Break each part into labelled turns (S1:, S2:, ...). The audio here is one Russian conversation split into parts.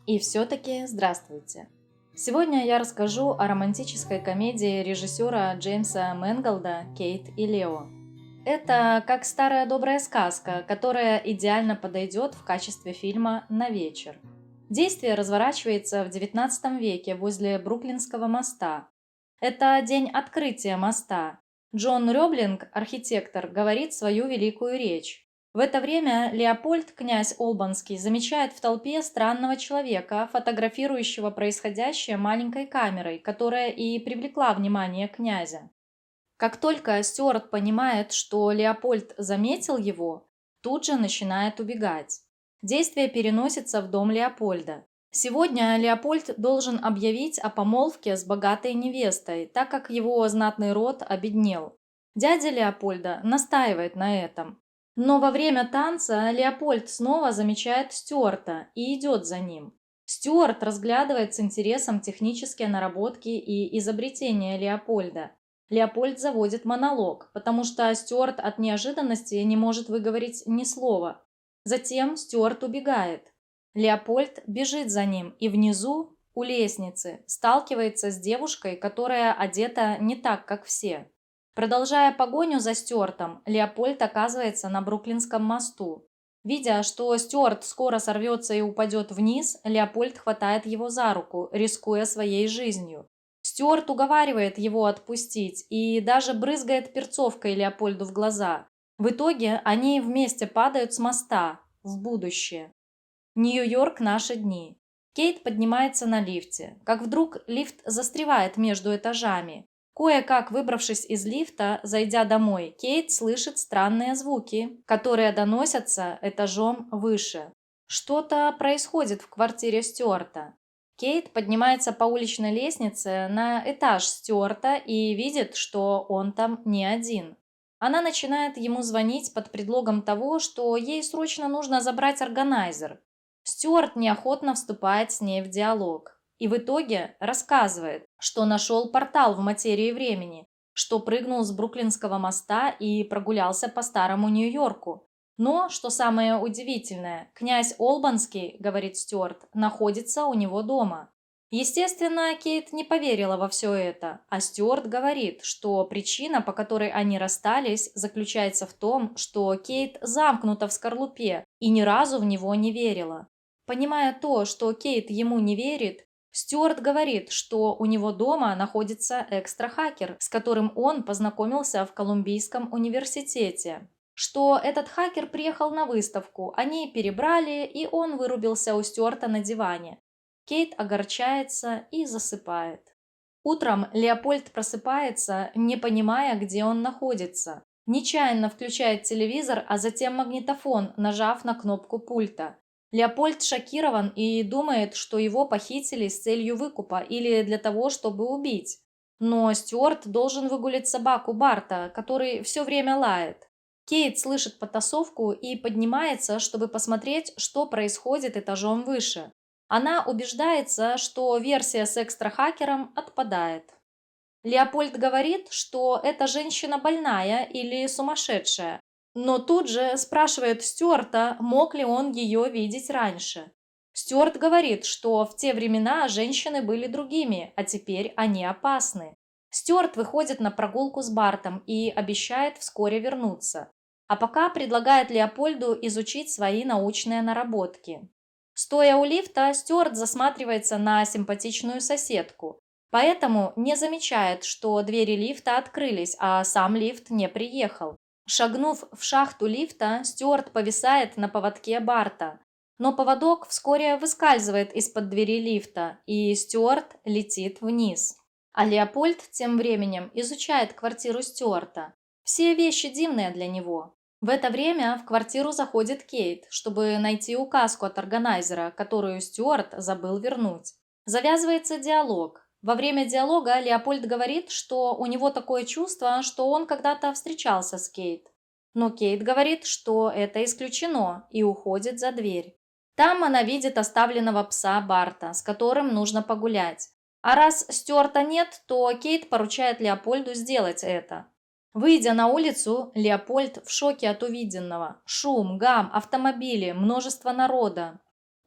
S1: И все-таки здравствуйте! Сегодня я расскажу о романтической комедии режиссера Джеймса Мэнголда «Кейт и Лео». Это как старая добрая сказка, которая идеально подойдет в качестве фильма на вечер. Действие разворачивается в XIX веке возле Бруклинского моста. Это день открытия моста. Джон Рёблинг, архитектор, говорит свою великую речь. В это время Леопольд, князь Олбанский, замечает в толпе странного человека, фотографирующего происходящее маленькой камерой, которая и привлекла внимание князя. Как только Стюарт понимает, что Леопольд заметил его, тут же начинает убегать. Действие переносится в дом Леопольда. Сегодня Леопольд должен объявить о помолвке с богатой невестой, так как его знатный род обеднел. Дядя Леопольда настаивает на этом. Но во время танца Леопольд снова замечает Стюарта и идет за ним. Стюарт разглядывает с интересом технические наработки и изобретения Леопольда. Леопольд заводит монолог, потому что Стюарт от неожиданности не может выговорить ни слова. Затем Стюарт убегает. Леопольд бежит за ним и внизу, у лестницы, сталкивается с девушкой, которая одета не так, как все. Продолжая погоню за Стюартом, Леопольд оказывается на Бруклинском мосту. Видя, что Стюарт скоро сорвется и упадет вниз, Леопольд хватает его за руку, рискуя своей жизнью. Стюарт уговаривает его отпустить и даже брызгает перцовкой Леопольду в глаза. В итоге они вместе падают с моста в будущее. Нью-Йорк, наши дни. Кейт поднимается на лифте. Как вдруг лифт застревает между этажами. Кое-как выбравшись из лифта, зайдя домой, Кейт слышит странные звуки, которые доносятся этажом выше. Что-то происходит в квартире Стюарта. Кейт поднимается по уличной лестнице на этаж Стюарта и видит, что он там не один. Она начинает ему звонить под предлогом того, что ей срочно нужно забрать органайзер. Стюарт неохотно вступает с ней в диалог. И в итоге рассказывает, что нашел портал в материи времени, что прыгнул с Бруклинского моста и прогулялся по старому Нью-Йорку. Но, что самое удивительное, князь Олбанский, говорит Стюарт, находится у него дома. Естественно, Кейт не поверила во все это, а Стюарт говорит, что причина, по которой они расстались, заключается в том, что Кейт замкнута в скорлупе и ни разу в него не верила. Понимая то, что Кейт ему не верит, Стюарт говорит, что у него дома находится экстра-хакер, с которым он познакомился в Колумбийском университете. Что этот хакер приехал на выставку, они перебрали, и он вырубился у Стюарта на диване. Кейт огорчается и засыпает. Утром Леопольд просыпается, не понимая, где он находится. Нечаянно включает телевизор, а затем магнитофон, нажав на кнопку пульта. Леопольд шокирован и думает, что его похитили с целью выкупа или для того, чтобы убить. Но Стюарт должен выгулять собаку Барта, который все время лает. Кейт слышит потасовку и поднимается, чтобы посмотреть, что происходит этажом выше. Она убеждается, что версия с экстра-хакером отпадает. Леопольд говорит, что эта женщина больная или сумасшедшая, но тут же спрашивает Стюарта, мог ли он ее видеть раньше. Стюарт говорит, что в те времена женщины были другими, а теперь они опасны. Стюарт выходит на прогулку с Бартом и обещает вскоре вернуться. А пока предлагает Леопольду изучить свои научные наработки. Стоя у лифта, Стюарт засматривается на симпатичную соседку. Поэтому не замечает, что двери лифта открылись, а сам лифт не приехал. Шагнув в шахту лифта, Стюарт повисает на поводке Барта. Но поводок вскоре выскальзывает из-под двери лифта, и Стюарт летит вниз. А Леопольд тем временем изучает квартиру Стюарта. Все вещи дивные для него. В это время в квартиру заходит Кейт, чтобы найти указку от органайзера, которую Стюарт забыл вернуть. Завязывается диалог. Во время диалога Леопольд говорит, что у него такое чувство, что он когда-то встречался с Кейт. Но Кейт говорит, что это исключено, и уходит за дверь. Там она видит оставленного пса Барта, с которым нужно погулять. А раз Стюарта нет, то Кейт поручает Леопольду сделать это. Выйдя на улицу, Леопольд в шоке от увиденного. Шум, гам, автомобили, множество народа.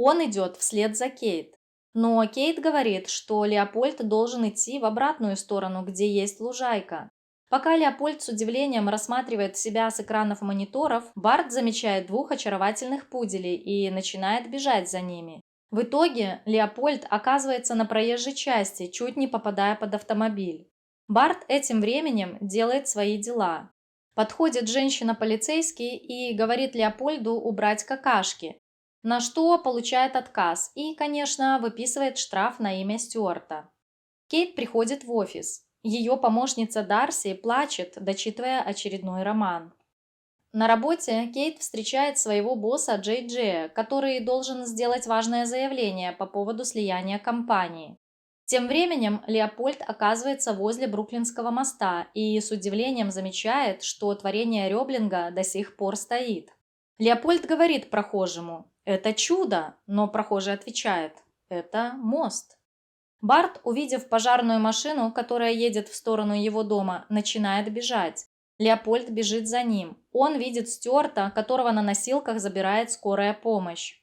S1: Он идет вслед за Кейт. Но Кейт говорит, что Леопольд должен идти в обратную сторону, где есть лужайка. Пока Леопольд с удивлением рассматривает себя с экранов мониторов, Барт замечает двух очаровательных пуделей и начинает бежать за ними. В итоге Леопольд оказывается на проезжей части, чуть не попадая под автомобиль. Барт этим временем делает свои дела. Подходит женщина-полицейский и говорит Леопольду убрать какашки, на что получает отказ и, конечно, выписывает штраф на имя Стюарта. Кейт приходит в офис. Ее помощница Дарси плачет, дочитывая очередной роман. На работе Кейт встречает своего босса Джей Джея, который должен сделать важное заявление по поводу слияния компании. Тем временем Леопольд оказывается возле Бруклинского моста и с удивлением замечает, что творение Рёблинга до сих пор стоит. Леопольд говорит прохожему: «Это чудо», но прохожий отвечает: «Это мост». Барт, увидев пожарную машину, которая едет в сторону его дома, начинает бежать. Леопольд бежит за ним. Он видит Стюарта, которого на носилках забирает скорая помощь.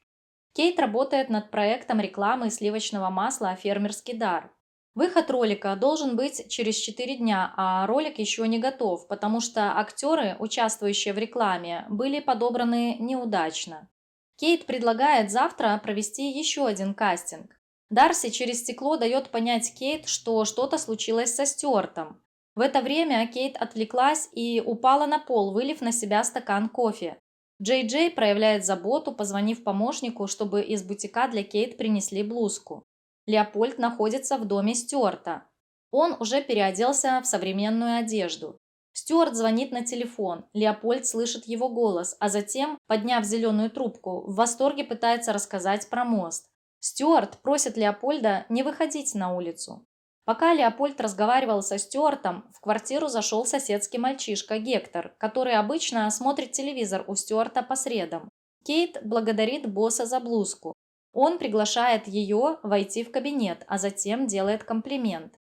S1: Кейт работает над проектом рекламы сливочного масла «Фермерский дар». Выход ролика должен быть через 4 дня, а ролик еще не готов, потому что актеры, участвующие в рекламе, были подобраны неудачно. Кейт предлагает завтра провести еще один кастинг. Дарси через стекло дает понять Кейт, что что-то случилось со Стюартом. В это время Кейт отвлеклась и упала на пол, вылив на себя стакан кофе. Джей Джей проявляет заботу, позвонив помощнику, чтобы из бутика для Кейт принесли блузку. Леопольд находится в доме Стюарта. Он уже переоделся в современную одежду. Стюарт звонит на телефон. Леопольд слышит его голос, а затем, подняв зеленую трубку, в восторге пытается рассказать про мост. Стюарт просит Леопольда не выходить на улицу. Пока Леопольд разговаривал со Стюартом, в квартиру зашел соседский мальчишка Гектор, который обычно смотрит телевизор у Стюарта по средам. Кейт благодарит босса за блузку. Он приглашает ее войти в кабинет, а затем делает комплимент.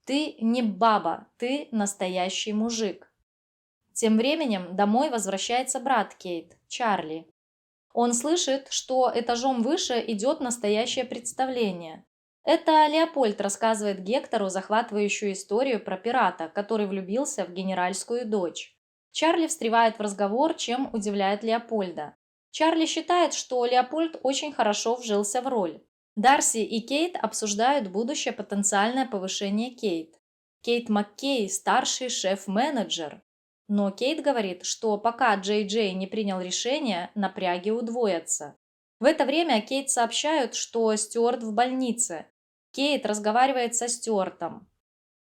S1: «Ты не баба, ты настоящий мужик». Тем временем домой возвращается брат Кейт, Чарли. Он слышит, что этажом выше идет настоящее представление. Это Леопольд рассказывает Гектору захватывающую историю про пирата, который влюбился в генеральскую дочь. Чарли встревает в разговор, чем удивляет Леопольда. Чарли считает, что Леопольд очень хорошо вжился в роль. Дарси и Кейт обсуждают будущее потенциальное повышение Кейт. Кейт Маккей – старший шеф-менеджер. Но Кейт говорит, что пока Джей Джей не принял решение, напряги удвоятся. В это время Кейт сообщают, что Стюарт в больнице. Кейт разговаривает со Стюартом.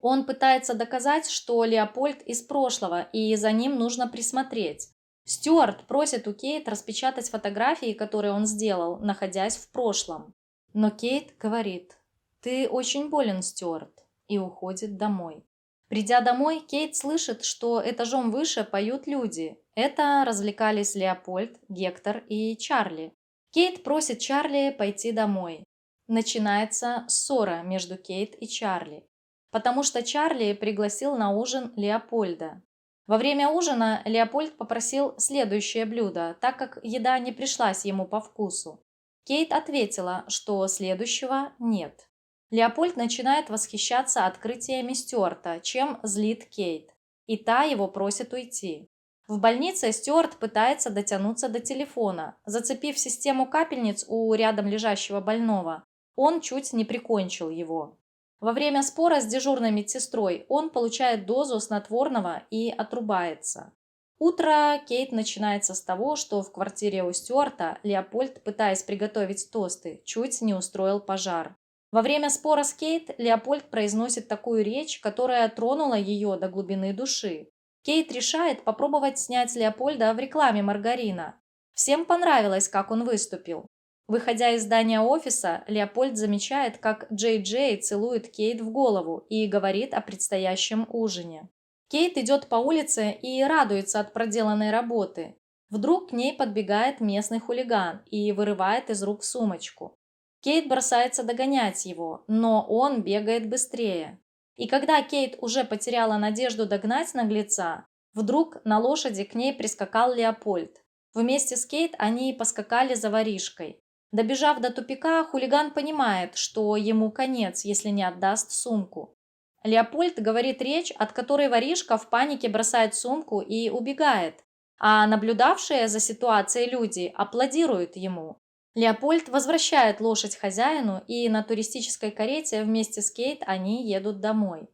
S1: Он пытается доказать, что Леопольд из прошлого, и за ним нужно присмотреть. Стюарт просит у Кейт распечатать фотографии, которые он сделал, находясь в прошлом. Но Кейт говорит: «Ты очень болен, Стюарт», и уходит домой. Придя домой, Кейт слышит, что этажом выше поют люди. Это развлекались Леопольд, Гектор и Чарли. Кейт просит Чарли пойти домой. Начинается ссора между Кейт и Чарли, потому что Чарли пригласил на ужин Леопольда. Во время ужина Леопольд попросил следующее блюдо, так как еда не пришлась ему по вкусу. Кейт ответила, что следующего нет. Леопольд начинает восхищаться открытиями Стюарта, чем злит Кейт, и та его просит уйти. В больнице Стюарт пытается дотянуться до телефона. Зацепив систему капельниц у рядом лежащего больного, он чуть не прикончил его. Во время спора с дежурной медсестрой он получает дозу снотворного и отрубается. Утро Кейт начинается с того, что в квартире у Стюарта Леопольд, пытаясь приготовить тосты, чуть не устроил пожар. Во время спора с Кейт Леопольд произносит такую речь, которая тронула ее до глубины души. Кейт решает попробовать снять Леопольда в рекламе маргарина. Всем понравилось, как он выступил. Выходя из здания офиса, Леопольд замечает, как Джей Джей целует Кейт в голову и говорит о предстоящем ужине. Кейт идет по улице и радуется от проделанной работы. Вдруг к ней подбегает местный хулиган и вырывает из рук сумочку. Кейт бросается догонять его, но он бегает быстрее. И когда Кейт уже потеряла надежду догнать наглеца, вдруг на лошади к ней прискакал Леопольд. Вместе с Кейт они поскакали за воришкой. Добежав до тупика, хулиган понимает, что ему конец, если не отдаст сумку. Леопольд говорит речь, от которой воришка в панике бросает сумку и убегает, а наблюдавшие за ситуацией люди аплодируют ему. Леопольд возвращает лошадь хозяину, и на туристической карете вместе с Кейт они едут домой.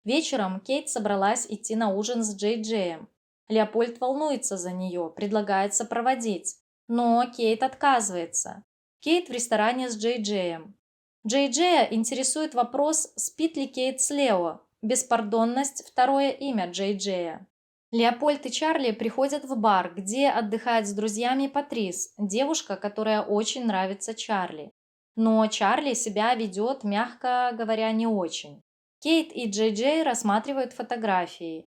S1: Вечером Кейт собралась идти на ужин с Джей Джеем. Леопольд волнуется за нее, предлагает сопроводить, но Кейт отказывается. Кейт в ресторане с Джей Джеем. Джей Джея интересует вопрос, спит ли Кейт с Лео. Беспардонность – второе имя Джей Джея. Леопольд и Чарли приходят в бар, где отдыхает с друзьями Патрис, девушка, которая очень нравится Чарли. Но Чарли себя ведет, мягко говоря, не очень. Кейт и Джей Джей рассматривают фотографии.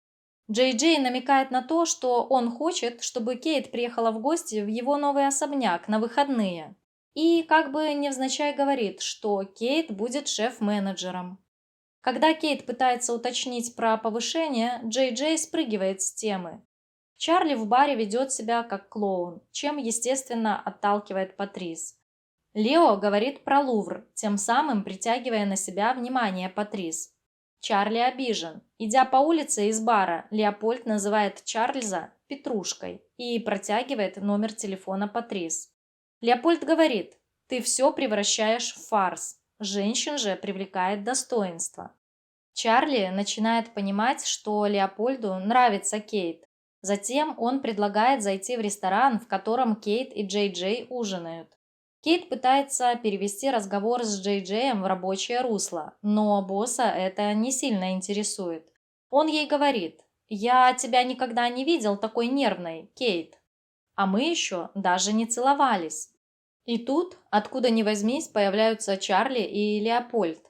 S1: Джей Джей намекает на то, что он хочет, чтобы Кейт приехала в гости в его новый особняк на выходные. И как бы невзначай говорит, что Кейт будет шеф-менеджером. Когда Кейт пытается уточнить про повышение, Джей Джей спрыгивает с темы. Чарли в баре ведет себя как клоун, чем, естественно, отталкивает Патрис. Лео говорит про Лувр, тем самым притягивая на себя внимание Патрис. Чарли обижен. Идя по улице из бара, Леопольд называет Чарльза Петрушкой и протягивает номер телефона Патрис. Леопольд говорит: «Ты все превращаешь в фарс». Женщин же привлекает достоинство. Чарли начинает понимать, что Леопольду нравится Кейт. Затем он предлагает зайти в ресторан, в котором Кейт и Джей Джей ужинают. Кейт пытается перевести разговор с Джей Джеем в рабочее русло, но босса это не сильно интересует. Он ей говорит: «Я тебя никогда не видел такой нервной, Кейт. А мы еще даже не целовались». И тут, откуда ни возьмись, появляются Чарли и Леопольд.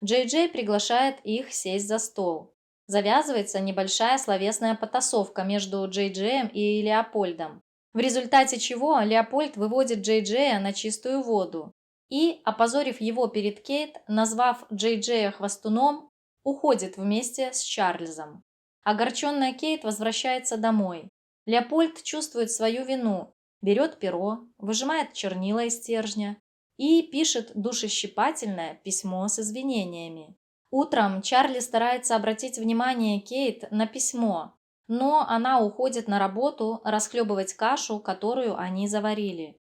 S1: Джей Джей приглашает их сесть за стол. Завязывается небольшая словесная потасовка между Джей Джеем и Леопольдом, в результате чего Леопольд выводит Джей Джея на чистую воду и, опозорив его перед Кейт, назвав Джей Джея хвостуном, уходит вместе с Чарльзом. Огорченная Кейт возвращается домой. Леопольд чувствует свою вину, берет перо, выжимает чернила из стержня и пишет душещипательное письмо с извинениями. Утром Чарли старается обратить внимание Кейт на письмо, но она уходит на работу расхлебывать кашу, которую они заварили.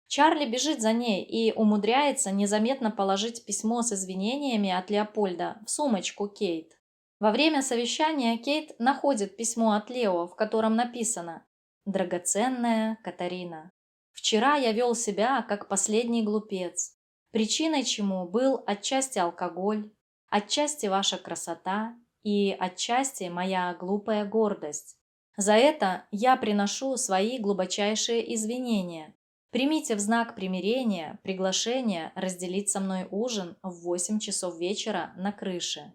S1: Чарли бежит за ней и умудряется незаметно положить письмо с извинениями от Леопольда в сумочку Кейт. Во время совещания Кейт находит письмо от Лео, в котором написано: «Драгоценная Катарина, вчера я вел себя как последний глупец, причиной чему был отчасти алкоголь, отчасти ваша красота и отчасти моя глупая гордость. За это я приношу свои глубочайшие извинения. Примите в знак примирения приглашение разделить со мной ужин в 8 часов вечера на крыше».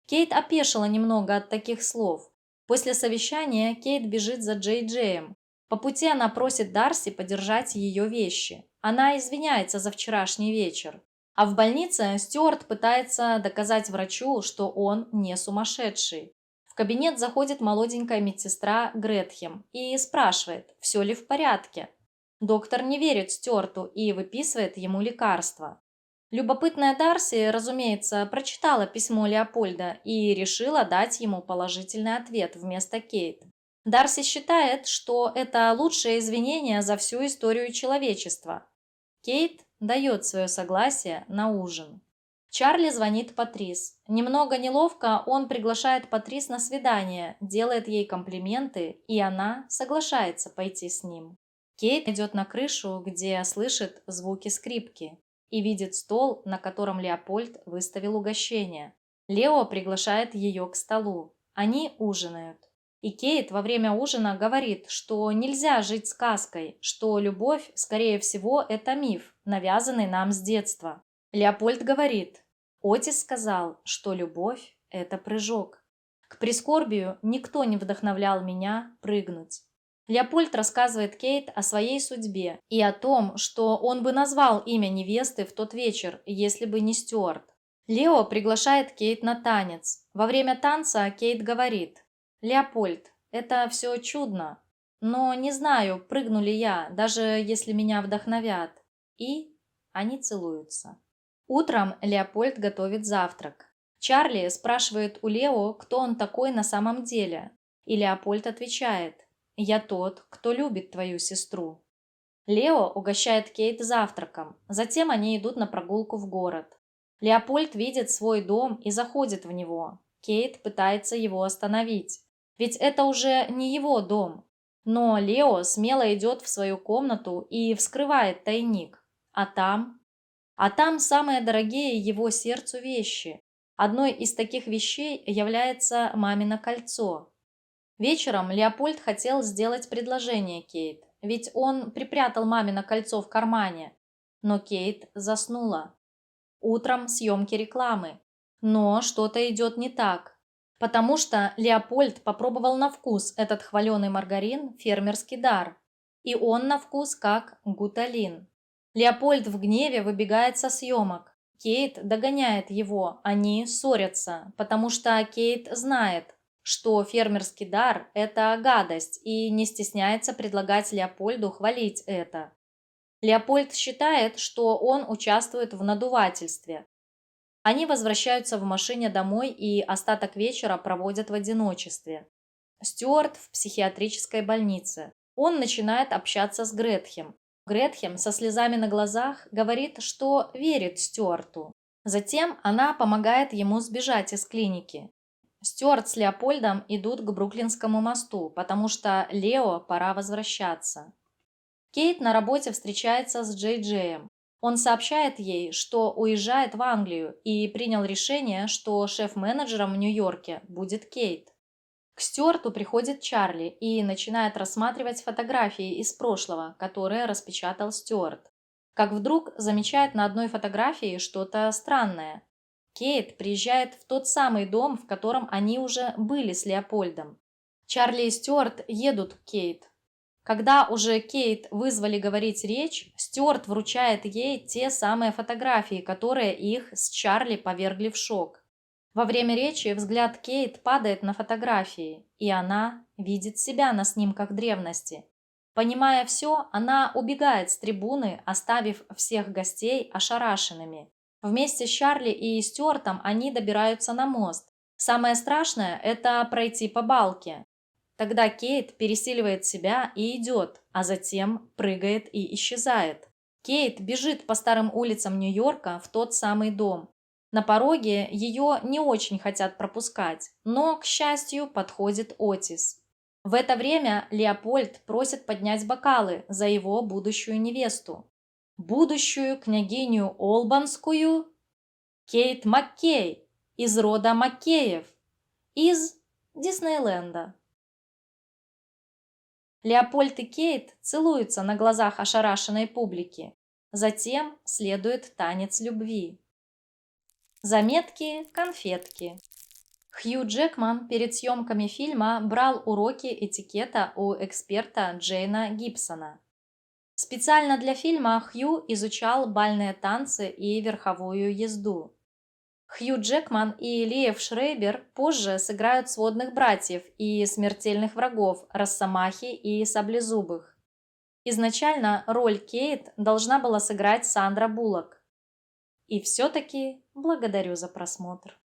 S1: Кейт опешила немного от таких слов. После совещания Кейт бежит за Джей Джеем. По пути она просит Дарси подержать ее вещи. Она извиняется за вчерашний вечер. А в больнице Стюарт пытается доказать врачу, что он не сумасшедший. В кабинет заходит молоденькая медсестра Гретхем и спрашивает, все ли в порядке. Доктор не верит Стюарту и выписывает ему лекарства. Любопытная Дарси, разумеется, прочитала письмо Леопольда и решила дать ему положительный ответ вместо Кейт. Дарси считает, что это лучшее извинение за всю историю человечества. Кейт дает свое согласие на ужин. Чарли звонит Патрис. Немного неловко он приглашает Патрис на свидание, делает ей комплименты, и она соглашается пойти с ним. Кейт идет на крышу, где слышит звуки скрипки, и видит стол, на котором Леопольд выставил угощение. Лео приглашает ее к столу. Они ужинают. И Кейт во время ужина говорит, что нельзя жить сказкой, что любовь, скорее всего, это миф, навязанный нам с детства. Леопольд говорит: «Отис сказал, что любовь – это прыжок. К прискорбию никто не вдохновлял меня прыгнуть». Леопольд рассказывает Кейт о своей судьбе и о том, что он бы назвал имя невесты в тот вечер, если бы не Стюарт. Лео приглашает Кейт на танец. Во время танца Кейт говорит: «Леопольд, это все чудно, но не знаю, прыгну ли я, даже если меня вдохновят». И Они целуются. Утром Леопольд готовит завтрак. Чарли спрашивает у Лео, кто он такой на самом деле. И Леопольд отвечает: «Я тот, кто любит твою сестру». Лео угощает Кейт завтраком, затем они идут на прогулку в город. Леопольд видит свой дом и заходит в него. Кейт пытается его остановить, ведь это уже не его дом. Но Лео смело идет в свою комнату и вскрывает тайник. А там самые дорогие его сердцу вещи. Одной из таких вещей является мамино кольцо. Вечером Леопольд хотел сделать предложение Кейт, ведь он припрятал мамино кольцо в кармане. Но Кейт заснула. Утром съемки рекламы. Но что-то идет не так, потому что Леопольд попробовал на вкус этот хваленый маргарин «Фермерский дар», и он на вкус как гуталин. Леопольд в гневе выбегает со съемок. Кейт догоняет его, они ссорятся, потому что Кейт знает, что фермерский дар – это гадость, и не стесняется предлагать Леопольду хвалить это. Леопольд считает, что он участвует в надувательстве. Они возвращаются в машине домой и остаток вечера проводят в одиночестве. Стюарт в психиатрической больнице. Он начинает общаться с Гретхем. Гретхем со слезами на глазах говорит, что верит Стюарту. Затем она помогает ему сбежать из клиники. Стюарт с Леопольдом идут к Бруклинскому мосту, потому что Лео пора возвращаться. Кейт на работе встречается с Джей Джеем. Он сообщает ей, что уезжает в Англию и принял решение, что шеф-менеджером в Нью-Йорке будет Кейт. К Стюарту приходит Чарли и начинает рассматривать фотографии из прошлого, которые распечатал Стюарт. Как вдруг замечает на одной фотографии что-то странное. Кейт приезжает в тот самый дом, в котором они уже были с Леопольдом. Чарли и Стюарт едут к Кейт. Когда уже Кейт вызвали говорить речь, Стюарт вручает ей те самые фотографии, которые их с Чарли повергли в шок. Во время речи взгляд Кейт падает на фотографии, и она видит себя на снимках древности. Понимая все, она убегает с трибуны, оставив всех гостей ошарашенными. Вместе с Чарли и Стюартом они добираются на мост. Самое страшное – это пройти по балке. Тогда Кейт пересиливает себя и идет, а затем прыгает и исчезает. Кейт бежит по старым улицам Нью-Йорка в тот самый дом. На пороге ее не очень хотят пропускать, но, к счастью, подходит Отис. В это время Леопольд просит поднять бокалы за его будущую невесту. Будущую княгиню Олбанскую Кейт Маккей из рода Маккеев, из Диснейленда. Леопольд и Кейт целуются на глазах ошарашенной публики. Затем следует танец любви. Заметки, конфетки. Хью Джекман перед съемками фильма брал уроки этикета у эксперта Джейна Гибсона. Специально для фильма Хью изучал бальные танцы и верховую езду. Хью Джекман и Лиев Шрейбер позже сыграют сводных братьев и смертельных врагов Росомахи и Саблезубых. Изначально роль Кейт должна была сыграть Сандра Буллок. И все-таки благодарю за просмотр.